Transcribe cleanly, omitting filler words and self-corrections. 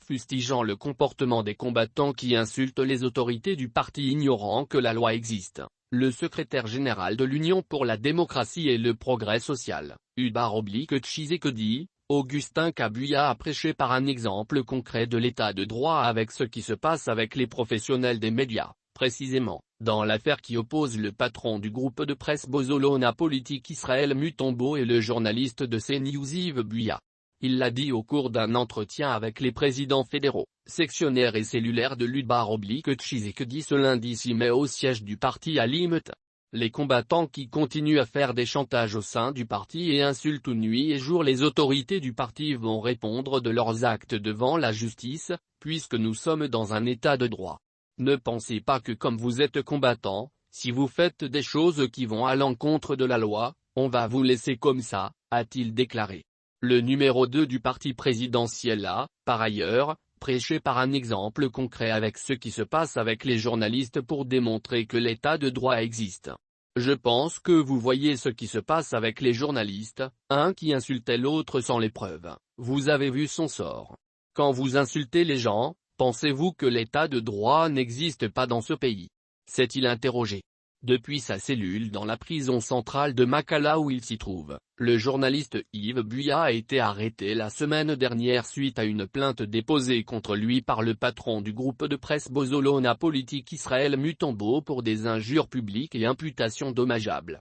fustigeant le comportement des combattants qui insultent les autorités du parti ignorant que la loi existe. Le secrétaire général de l'Union pour la démocratie et le progrès social, Tshisekedi, Augustin Kabuya a prêché par un exemple concret de l'état de droit avec ce qui se passe avec les professionnels des médias, précisément, dans l'affaire qui oppose le patron du groupe de presse Bozolona Politique Israël Mutombo et le journaliste de CNews Yves Buya. Il l'a dit au cours d'un entretien avec les présidents fédéraux, sectionnaires et cellulaires de Tshisekedi ce lundi 6 mai au siège du parti à Limete. Les combattants qui continuent à faire des chantages au sein du parti et insultent nuit et jour les autorités du parti vont répondre de leurs actes devant la justice, puisque nous sommes dans un état de droit. Ne pensez pas que comme vous êtes combattant, si vous faites des choses qui vont à l'encontre de la loi, on va vous laisser comme ça, a-t-il déclaré. Le numéro 2 du parti présidentiel a, par ailleurs, prêché par un exemple concret avec ce qui se passe avec les journalistes pour démontrer que l'état de droit existe. Je pense que vous voyez ce qui se passe avec les journalistes, un qui insultait l'autre sans les preuves, vous avez vu son sort. Quand vous insultez les gens, pensez-vous que l'état de droit n'existe pas dans ce pays? S'est-il interrogé. Depuis sa cellule dans la prison centrale de Makala où il s'y trouve, le journaliste Yves Buya a été arrêté la semaine dernière suite à une plainte déposée contre lui par le patron du groupe de presse Bozolona Politique Israël Mutombo pour des injures publiques et imputations dommageables.